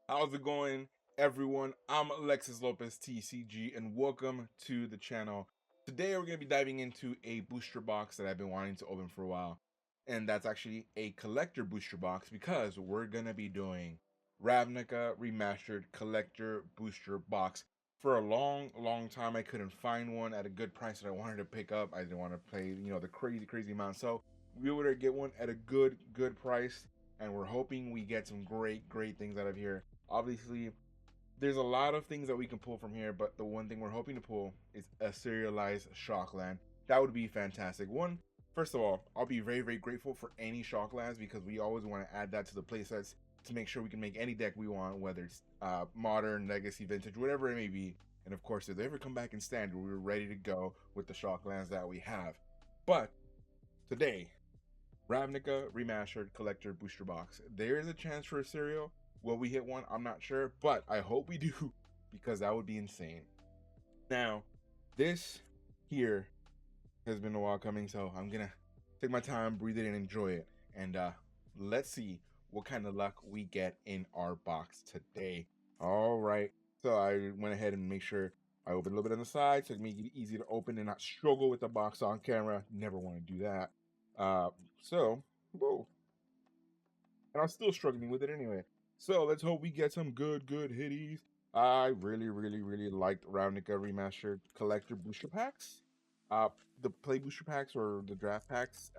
How's it going, everyone? I'm Alexis Lopez TCG, and welcome to the channel. Today, we're going to be diving into a booster box that I've been wanting to open for a while, and that's actually a collector booster box because we're going to be doing Ravnica Remastered collector booster box. For a long time, I couldn't find one at a good price that I wanted to pick up. I didn't want to pay, the crazy amount. So we were able to get one at a good price, and we're hoping we get some great things out of here. Obviously, there's a lot of things that we can pull from here, but the one thing we're hoping to pull is a serialized Shockland. That would be fantastic. First of all, I'll be very grateful for any Shocklands because we always want to add that to the playsets to make sure we can make any deck we want, whether it's modern, legacy, vintage, whatever it may be. And of course, if they ever come back in standard, we're ready to go with the Shocklands that we have. But today, Ravnica Remastered Collector Booster Box. There is a chance for a serial. Will we hit one? I'm not sure, but I hope we do because that would be insane. Now, this here has been a while coming, so I'm gonna take my time, breathe it, and enjoy it. And let's see what kind of luck we get in our box today. All right, so I went ahead and make sure I opened a little bit on the side so it make it easy to open and not struggle with the box on camera. Never want to do that. Uh, so, whoa. And I'm still struggling with it anyway. So let's hope we get some good hitties. I really liked Ravnica Remastered collector booster packs. The play booster packs or the draft packs,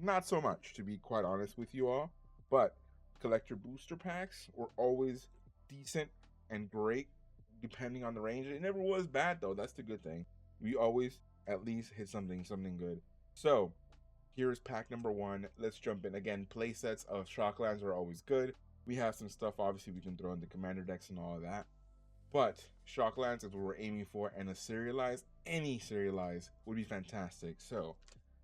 not so much to be quite honest with you all. But collector booster packs were always decent and great depending on the range. It never was bad though. That's the good thing. We always at least hit something good. So here's pack number one. Let's jump in. Again, play sets of Shocklands are always good. We have some stuff, obviously, we can throw in the commander decks and all of that. But Shocklands is what we're aiming for, and any serialized, would be fantastic. So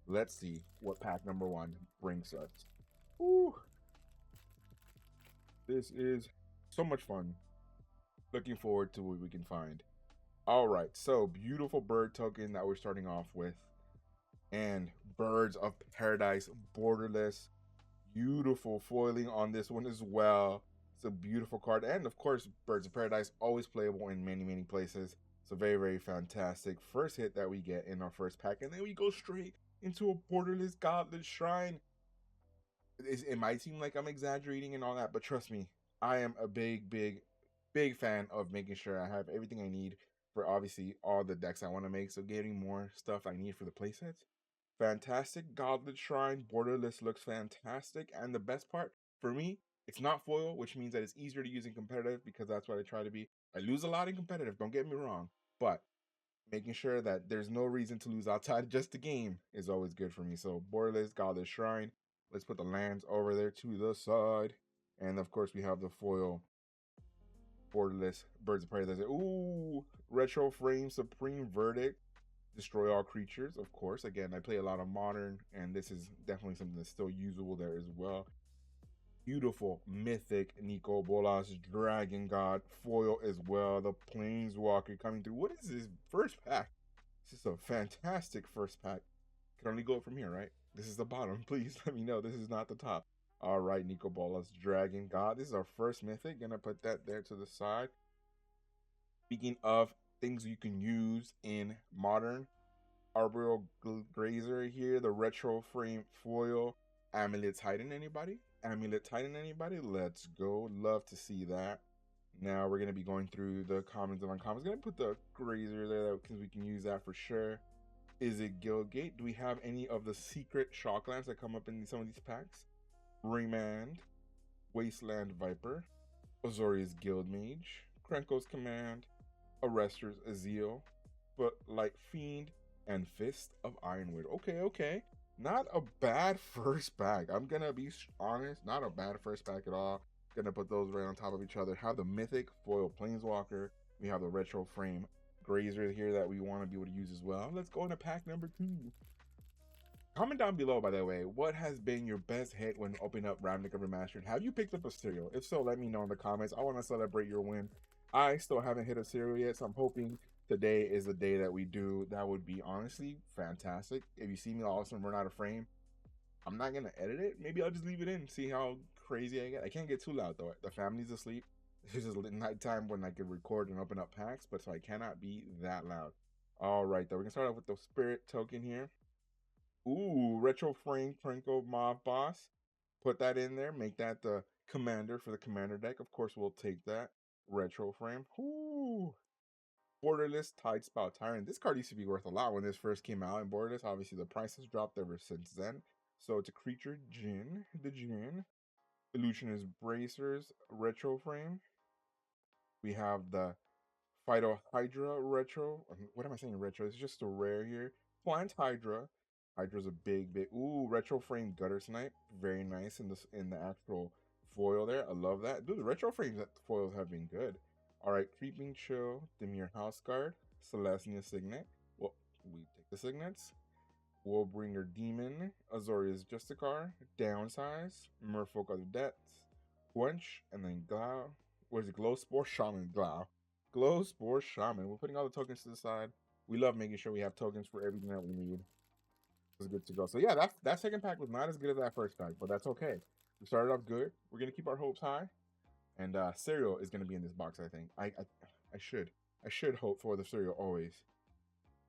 let's see what pack number one brings us. Ooh, this is so much fun. Looking forward to what we can find. All right, so beautiful bird token that we're starting off with. And Birds of Paradise borderless. Beautiful foiling on this one as well. It's a beautiful card. And of course, Birds of Paradise always playable in many places. So very fantastic first hit that we get in our first pack. And then we go straight into a borderless godless shrine. It might seem like I'm exaggerating and all that, but trust me, I am a big fan of making sure I have everything I need for obviously all the decks I want to make. So getting more stuff I need for the playsets. Fantastic Goblet Shrine. Borderless looks fantastic. And the best part, for me, it's not foil, which means that it's easier to use in competitive because that's what I try to be. I lose a lot in competitive, don't get me wrong. But making sure that there's no reason to lose outside just the game is always good for me. So Borderless Goblet Shrine. Let's put the lands over there to the side. And of course, we have the foil Borderless Birds of Paradise. Ooh, Retro Frame Supreme Verdict. Destroy all creatures, of course. Again, I play a lot of modern, and this is definitely something that's still usable there as well. Beautiful mythic Nico Bolas Dragon God foil as well. The Planeswalker coming through. What is this first pack? This is a fantastic first pack. Can only go up from here, right? This is the bottom. Please let me know this is not the top. All right, Nico Bolas Dragon God. This is our first mythic. Gonna put that there to the side. Speaking of things you can use in modern, Arboreal Grazer here, the retro frame foil. Amulet Titan, anybody? Amulet Titan, anybody? Let's go. Love to see that. Now we're going to be going through the commons and uncommons. Going to put the Grazer there because we can use that for sure. Is it Guildgate? Do we have any of the secret Shocklands that come up in some of these packs? Remand, Wasteland Viper, Azorius Guildmage, Krenko's Command, Arrester's Azeel, Footlight Fiend, and Fist of Ironwood. Okay. Not a bad first pack. I'm gonna be honest, not a bad first pack at all. Gonna put those right on top of each other. Have the mythic foil Planeswalker. We have the retro frame Grazer here that we want to be able to use as well. Let's go into pack number two. Comment down below, by the way, what has been your best hit when opening up Ravnica Remastered? Have you picked up a serial? If so, let me know in the comments. I want to celebrate your win. I still haven't hit a serial yet, so I'm hoping today is the day that we do. That would be honestly fantastic. If you see me all of a sudden run out of frame, I'm not going to edit it. Maybe I'll just leave it in, see how crazy I get. I can't get too loud though. The family's asleep. It's just nighttime when I can record and open up packs, but so I cannot be that loud. All right, though, we can start off with the spirit token here. Ooh, retro frame Trinko Mob Boss. Put that in there. Make that the commander for the commander deck. Of course, we'll take that retro frame. Ooh. Borderless Tidespout Tyrant. This card used to be worth a lot when this first came out in Borderless. Obviously, the price has dropped ever since then. So it's a creature, Djinn. The Djinn. Illusionist Bracers retro frame. We have the Phyto Hydra retro. What am I saying retro? It's just a rare here. Plant Hydra. Hydra's a big. Ooh, retro frame Gutter Snipe. Very nice in the actual foil there. I love that. Dude, the retro frames that foils have been good. All right, Creeping Chill, Dimir House Guard, Celestia Signet. Well, we take the signets. Warbringer Demon, Azorius Justicar, Downsize, Merfolk of the Depths, Quench, and then Glow. What is it? Glowspore Shaman Glow. Glowspore Shaman. We're putting all the tokens to the side. We love making sure we have tokens for everything that we need. It's good to go. So yeah, that second pack was not as good as that first pack, but that's okay. We started off good. We're gonna keep our hopes high. And cereal is gonna be in this box, I think. I should hope for the cereal always.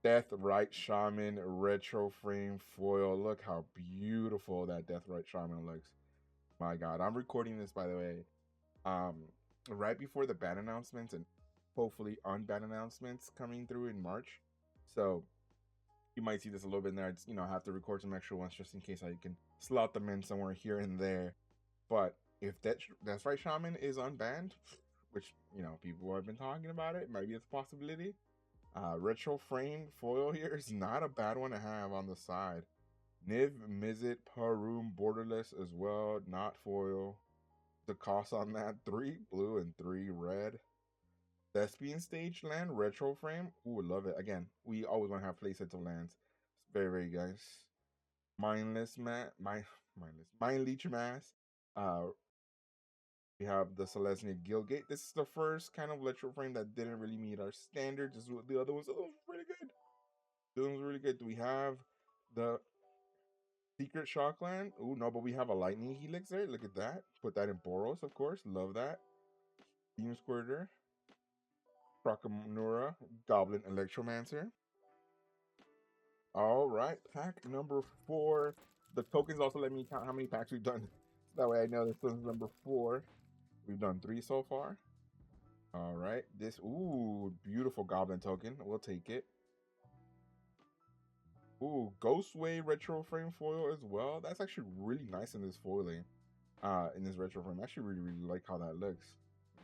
Deathrite Shaman retro frame foil. Look how beautiful that Deathrite Shaman looks. My God, I'm recording this by the way, right before the ban announcements and hopefully unban announcements coming through in March. So you might see this a little bit in there. I just, I have to record some extra ones just in case I can slot them in somewhere here and there. But if Deathrite Shaman is unbanned, which people have been talking about it, maybe it's a possibility. Retro frame foil here is not a bad one to have on the side. Niv Mizzet Parum Borderless as well, not foil. The cost on that 3 blue and 3 red. Thespian Stage Land retro frame. Ooh, love it. Again, we always want to have playsets of lands. It's very, very nice. Mind Leech Mass. We have the Celestia Guildgate. This is the first kind of retro frame that didn't really meet our standards. The other ones were really good. The other ones were really good. Do we have the Secret Shockland? Oh no, but we have a Lightning Helix there. Look at that. Put that in Boros, of course. Love that. Beam Squirter. Krakamura. Goblin Electromancer. All right, pack number 4. The tokens also let me count how many packs we've done. So that way I know this is number 4. We've done 3 so far. All right, ooh, beautiful Goblin token. We'll take it. Ooh, Ghostway retro frame foil as well. That's actually really nice in this foiling. In this retro frame. I actually really, really like how that looks.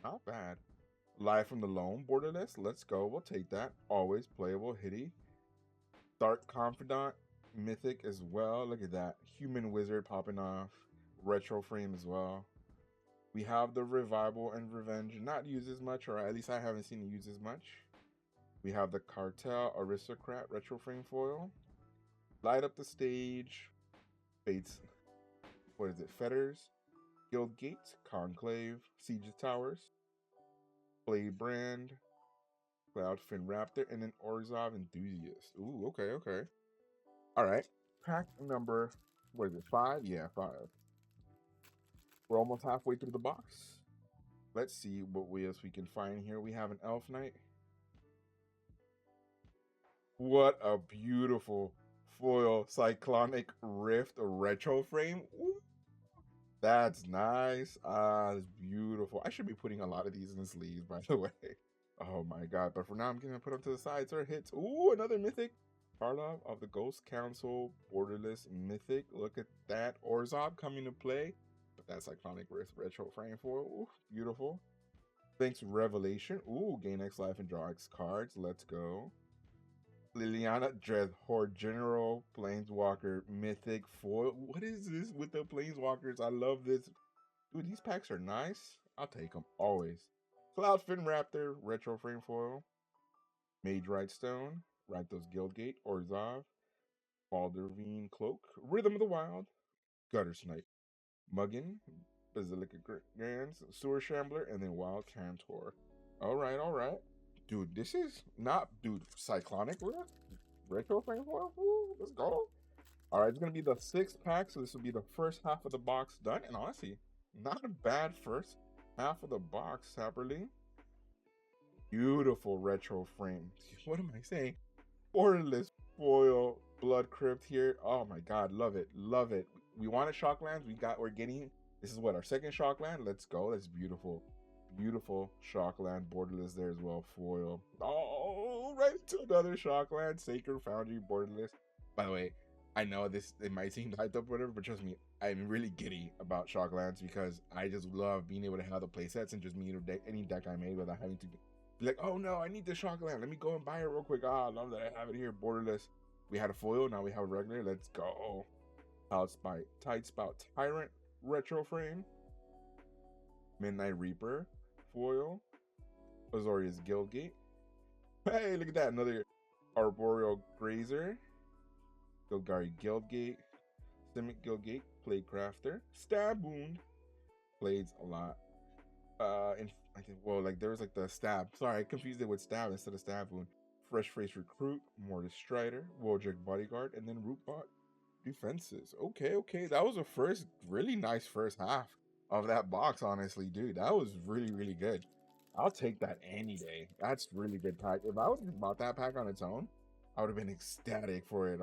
Not bad. Live from the Loam Borderless. Let's go. We'll take that. Always playable. Hitty. Dark Confidant. Mythic as well. Look at that. Human Wizard popping off. Retro frame as well. We have the Revival and Revenge. Not used as much, or at least I haven't seen it used as much. We have the Cartel Aristocrat retro frame foil. Light Up the Stage. Fates. What is it? Fetters. Guildgate. Conclave. Siege Towers. Blade Brand. Cloudfin Raptor. And then Orzhov Enthusiast. Ooh, okay. Alright. Pack number, what is it? 5? Yeah, 5. We're almost halfway through the box. Let's see what else we can find here. We have an Elf Knight. What a beautiful foil Cyclonic Rift retro frame. Ooh, that's nice. It's beautiful. I should be putting a lot of these in the sleeves, by the way. Oh my God. But for now, I'm gonna put them to the side so it hits. Ooh, another Mythic. Karlov of the Ghost Council Borderless Mythic. Look at that. Orzhov coming to play. But that's Cyclonic Rift retro frame foil. Ooh, beautiful. Thanks Revelation. Ooh, gain X life and draw X cards. Let's go. Liliana Dreadhorde General Planeswalker Mythic foil. What is this with the Planeswalkers? I love this. Dude, these packs are nice. I'll take them always. Cloudfin Raptor retro frame foil. Mage Rightstone. Rakdos Guildgate. Orzhov. Baldervine Cloak. Rhythm of the Wild. Gutter Snipe. Muggin. Basilica Grands. Sewer Shambler. And then Wild Cantor. Alright. Dude, this is not, Cyclonic Rift? Retro frame foil? Let's go. Alright, it's going to be the 6th pack, so this will be the first half of the box done. And honestly, Not a bad first half of the box, Saberly. Beautiful retro frame. What am I saying? Borderless foil blood crypt here. Oh my god, love it, love it. We wanted Shocklands. We're getting. This is what our second Shockland. Let's go. That's beautiful, beautiful Shockland. Borderless there as well. Foil. Oh, right to another Shockland. Sacred Foundry Borderless. By the way, I know it might seem hyped up, whatever, but trust me, I'm really giddy about Shocklands because I just love being able to have the playsets and just any deck I made without having to be like, oh no, I need the Shockland. Let me go and buy it real quick. Ah, I love that I have it here. Borderless. We had a foil, now we have a regular. Let's go. Tide Spout Tyrant retro frame. Midnight Reaper foil. Azorius Guildgate. Hey, look at that. Another Arboreal Grazer. Golgari Guildgate. Simic Guildgate. Playcrafter. Stab Wound. Plays a lot. I think, well, like there was like the stab. Sorry, I confused it with stab instead of stab wound. Fresh Face Recruit, Mortis Strider, Wojak Bodyguard, and then Rootbot Defenses. Okay, okay. That was a really nice first half of that box, honestly, dude. That was really, really good. I'll take that any day. That's really good pack. If I would have bought that pack on its own, I would have been ecstatic for it.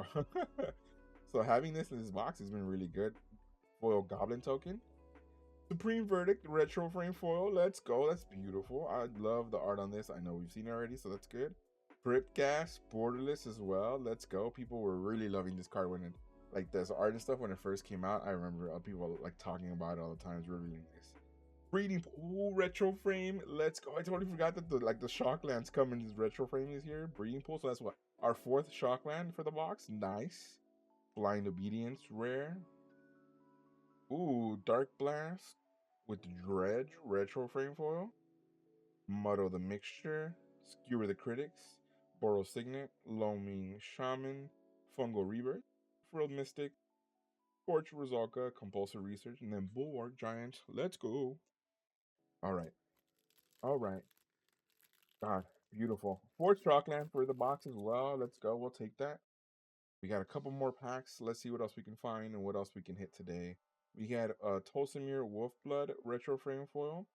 So having this in this box has been really good. Foil Goblin Token. Supreme Verdict retro frame foil. Let's go. That's beautiful. I love the art on this. I know we've seen it already, so that's good. Crypt Gas Borderless as well. Let's go. People were really loving this card when it, like this art and stuff when it first came out. I remember people like talking about it all the time. It's really, really nice. Breeding Pool retro frame. Let's go. I totally forgot that the Shocklands come in this retro frame this year. Breeding Pool. So that's what our fourth Shockland for the box. Nice. Blind Obedience rare. Ooh, Dark Blast with Dredge retro frame foil. Muddle the Mixture. Skewer the Critics. Boros Signet. Loaming Shaman. Fungal Rebirth. Frilled Mystic. Scorch Rizalka. Compulsive Research. And then Bulwark Giant. Let's go. Alright. Alright. God, beautiful. Fourth Shockland for the box as well. Let's go. We'll take that. We got a couple more packs. Let's see what else we can find and what else we can hit today. We had Tolsimir Wolfblood retro frame foil.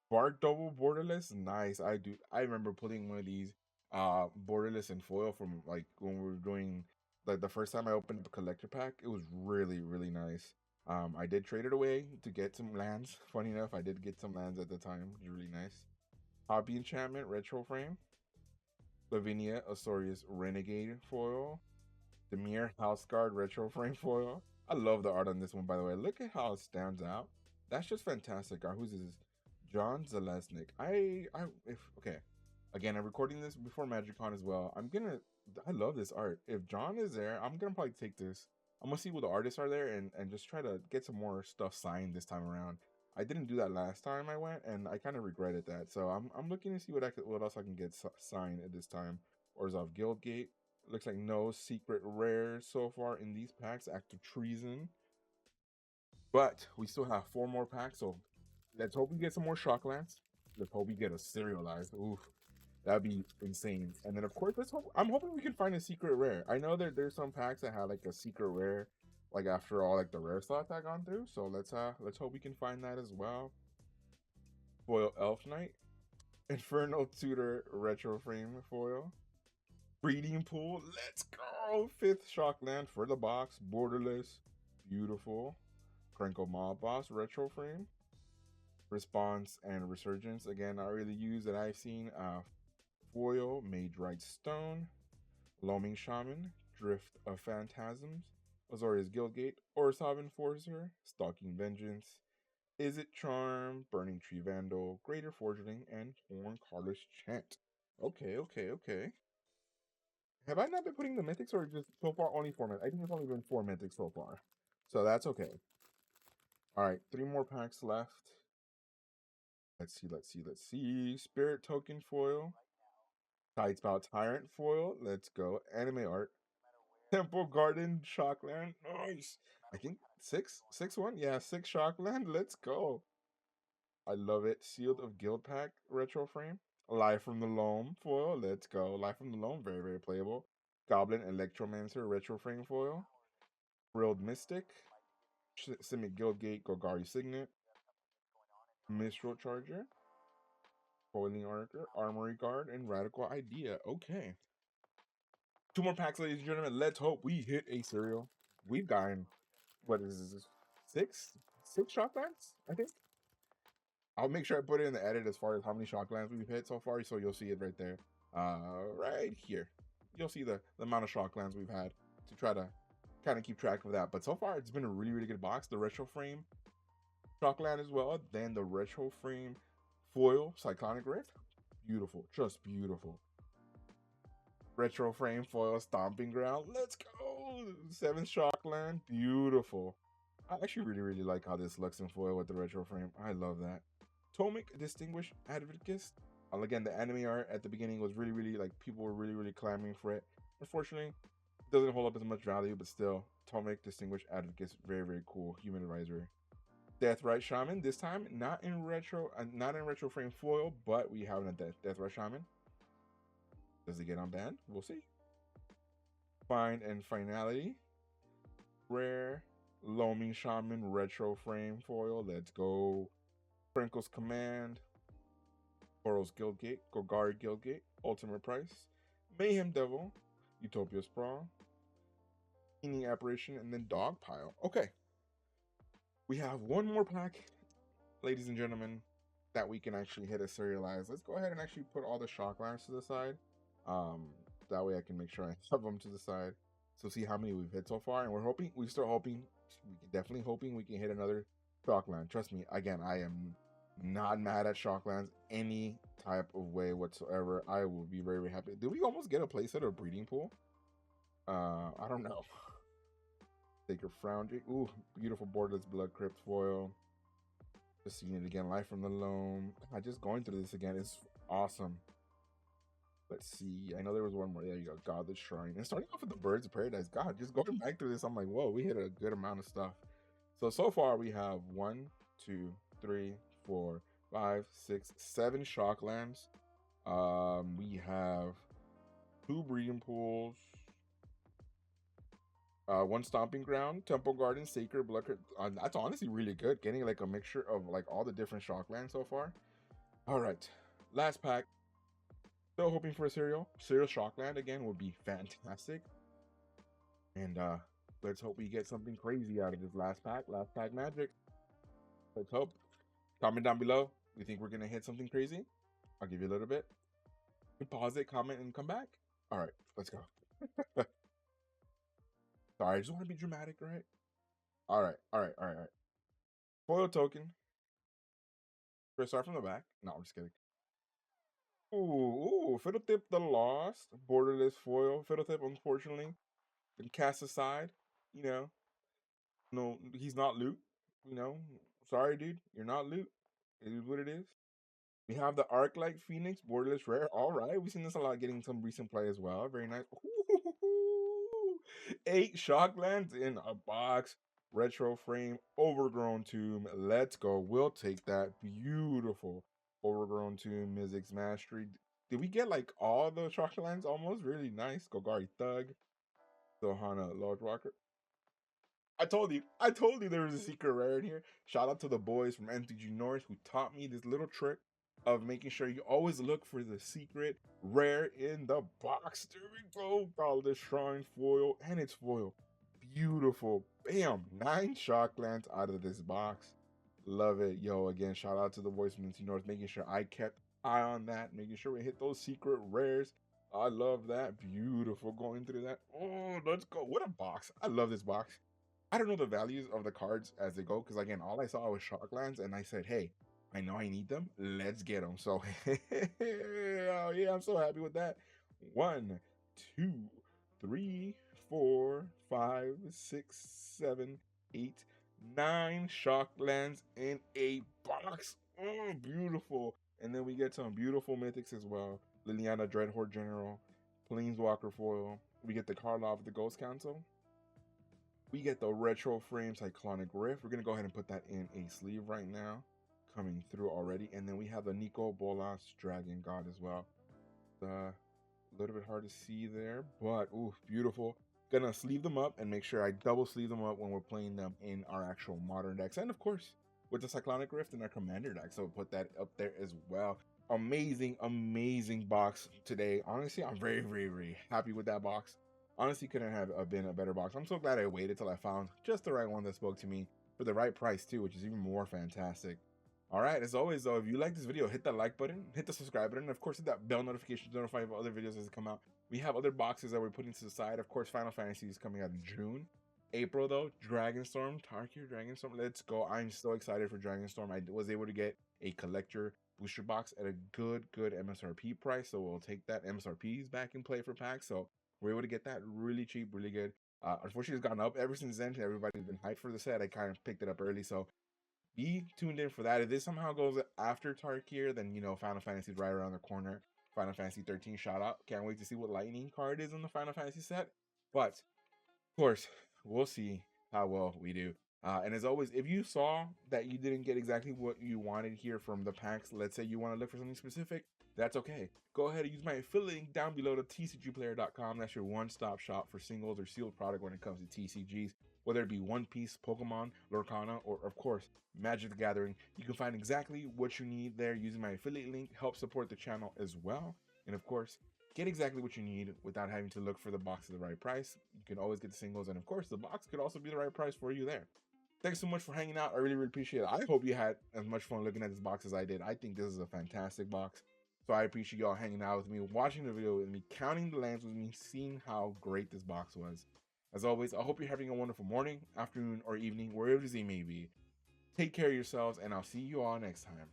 Bark Double Borderless. Nice. I remember putting one of these borderless and foil from like when we were doing like the first time I opened up a collector pack. It was really, really nice. I did trade it away to get some lands. Funny enough, I did get some lands at the time. It was really nice. Hobby Enchantment retro frame. Lavinia Azorius Renegade foil. Demir Houseguard retro frame foil. I love the art on this one, by the way. Look at how it stands out. That's just fantastic. Who's this? John Zalesnik. Okay. Again, I'm recording this before MagicCon as well. I love this art. If John is there, I'm gonna probably take this. I'm gonna see what the artists are there and just try to get some more stuff signed this time around. I didn't do that last time I went, and I kind of regretted that. So I'm looking to see what else I can get signed at this time. Orzhov Guildgate. Looks like no secret rares so far in these packs. Act of Treason. But we still have 4 more packs, so let's hope we get some more Shocklands. Let's hope we get a serialized. Oof, that'd be insane. And then of course, I'm hoping we can find a secret rare. I know that there's some packs that have like a secret rare, like after all like the rare slots I gone through. So let's hope we can find that as well. Foil Elf Knight, Infernal Tutor retro frame foil. Breeding Pool. Let's go. 5th Shockland for the box. Borderless. Beautiful. Krenko Mob Boss retro frame. Response and Resurgence. Again, not really used that I've seen. Foil. Mage Right Stone. Loaming Shaman. Drift of Phantasms. Azorius Guildgate. Orzhov Enforcer. Stalking Vengeance. Is It Charm. Burning Tree Vandal. Greater Forgeling. And Horn Carlos Chant. Okay, okay, okay. Have I not been putting the mythics or just so far only 4 mythics? I think it's only been 4 mythics so far. So that's okay. Alright, 3 more packs left. Let's see. Spirit Token foil. Tidespout Tyrant foil. Let's go. Anime art. Temple Garden Shockland. Nice. I think 6-1? Yeah, 6 Shockland. Let's go. I love it. Sealed of Guild Pack retro frame. Live from the Loam foil. Let's go. Live from the Loam. Very, very playable. Goblin Electromancer retro frame foil. Frilled Mystic. Simic Guildgate, Golgari Signet, Mistral Charger, Boiling Archer, Armory Guard, and Radical Idea. Okay. 2 more packs, ladies and gentlemen. Let's hope we hit a serial. We've gotten, what is this? Six Shocklands, I think. I'll make sure I put it in the edit as far as how many Shocklands we've hit so far, so you'll see it right there. Right here. You'll see the amount of Shocklands we've had to try to kind of keep track of that. But so far, it's been a really, really good box. The Retro Frame Shockland as well. Then the Retro Frame Foil Cyclonic Rift. Beautiful. Just beautiful. Retro Frame Foil Stomping Ground. Let's go! 7th Shockland. Beautiful. I actually really, really like how this looks in foil with the Retro Frame. I love that. Tomic Distinguished Advocate. Again, the anime art at the beginning was really, really, like, people were really, really clamoring for it. Unfortunately, it doesn't hold up as much value, but still, Tomic Distinguished Advocate, very, very cool. Human Advisory. Deathrite Shaman, this time not in retro frame foil, but we have a Deathrite Shaman. Does it get unbanned? We'll see. Find and Finality. Rare Loaming Shaman retro frame foil. Let's go. Sprinkle's Command. Boros Guildgate. Golgari Guildgate. Ultimate Price. Mayhem Devil. Utopia Sprawl. Healing Apparition. And then Dogpile. Okay. We have one more pack, ladies and gentlemen, that we can actually hit a serialize. Let's go ahead and actually put all the Shocklands to the side. That way I can make sure I have them to the side. So see how many we've hit so far. And we're definitely hoping we can hit another Shockland. Trust me, again, I am not mad at Shocklands any type of way whatsoever. I will be very, very happy. Did we almost get a playset or breeding pool? I don't know. Sacred Foundry. Ooh, beautiful Borderless Blood Crypt foil. Just seeing it again. Life from the Loam. Just going through this again is awesome. Let's see. I know there was one more. There you go. Godless Shrine. And starting off with the Birds of Paradise. God, just going back through this, I'm like, whoa, we hit a good amount of stuff. So far we have 1, 2, 3, 4, 5, 6, 7 Shocklands. We have 2 breeding pools. 1 Stomping Ground, Temple Garden, Sacred Blood. That's honestly really good. Getting like a mixture of like all the different Shocklands so far. All right, last pack. Still hoping for a serial Shockland again would be fantastic. And let's hope we get something crazy out of this last pack. Last pack magic. Let's hope. Comment down below. You think we're gonna hit something crazy? I'll give you a little bit. Pause it, comment, and come back. All right, let's go. Sorry, I just want to be dramatic, right? All right. Foil token. Should I start from the back? No, I'm just kidding. Ooh, Fiddletip the Lost. Borderless foil. Fiddletip, unfortunately, been cast aside. You know, no, he's not loot. You know, sorry, dude, you're not loot. It is what it is. We have the Arc-like Phoenix, Borderless Rare. All right, we've seen this a lot getting some recent play as well. Very nice. Ooh, 8 Shocklands in a box. Retro Frame, Overgrown Tomb. Let's go. We'll take that. Beautiful. Overgrown Tomb, Mizzix Mastery. Did we get like all the Shocklands almost? Really nice. Golgari Thug. Sohana Lord Walker. I told you there was a secret rare in here. Shout out to the boys from MTG North who taught me this little trick of making sure you always look for the secret rare in the box. There we go. Call this Shrine foil, and it's foil. Beautiful. Bam. 9 Shocklands out of this box. Love it. Yo, again, shout out to the boys from MTG North, making sure I kept eye on that, making sure we hit those secret rares. I love that. Beautiful. Going through that. Oh, let's go. What a box. I love this box. I don't know the values of the cards as they go, because again, all I saw was Shocklands, and I said, hey, I know I need them. Let's get them. So, oh, yeah, I'm so happy with that. 1, 2, 3, 4, 5, 6, 7, 8, 9 Shocklands in a box. Oh, beautiful. And then we get some beautiful mythics as well. Liliana Dreadhorde General, Planeswalker foil. We get the Karlov the Ghost Council. We get the Retro Frame Cyclonic Rift. We're going to go ahead and put that in a sleeve right now. Coming through already. And then we have the Nico Bolas Dragon God as well. A little bit hard to see there, but ooh, beautiful. Gonna sleeve them up and make sure I double sleeve them up when we're playing them in our actual modern decks. And of course, with the Cyclonic Rift in our commander deck. So put that up there as well. Amazing box today. Honestly, I'm very happy with that box. Honestly, couldn't have been a better box. I'm so glad I waited till I found just the right one that spoke to me for the right price too, which is even more fantastic. All right, as always though, if you like this video, hit that like button, hit the subscribe button, and of course hit that bell notification to notify you of other videos as they come out. We have other boxes that we're putting to the side. Of course, Final Fantasy is coming out in June. April though, Dragonstorm, Tarkir, Dragonstorm, let's go. I'm so excited for Dragonstorm. I was able to get a collector booster box at a good MSRP price, so we'll take that. MSRP is back in play for packs, so we're able to get that really cheap, really good. Unfortunately, it's gone up ever since then. Everybody's been hyped for the set. I kind of picked it up early, so be tuned in for that. If this somehow goes after Tarkir, then you know Final Fantasy is right around the corner. Final Fantasy 13 shout out. Can't wait to see what lightning card is in the Final Fantasy set. But of course, we'll see how well we do. And as always, if you saw that you didn't get exactly what you wanted here from the packs, let's say you want to look for something specific, that's okay. Go ahead and use my affiliate link down below to tcgplayer.com. That's your one-stop shop for singles or sealed product when it comes to TCGs. Whether it be One Piece, Pokemon, Lorcana, or of course, Magic the Gathering, you can find exactly what you need there using my affiliate link. Help support the channel as well. And of course, get exactly what you need without having to look for the box at the right price. You can always get the singles, and of course, the box could also be the right price for you there. Thanks so much for hanging out. I really appreciate it. I hope you had as much fun looking at this box as I did. I think this is a fantastic box. So I appreciate y'all hanging out with me, watching the video with me, counting the lands with me, seeing how great this box was. As always, I hope you're having a wonderful morning, afternoon, or evening, wherever it may be. Take care of yourselves, and I'll see you all next time.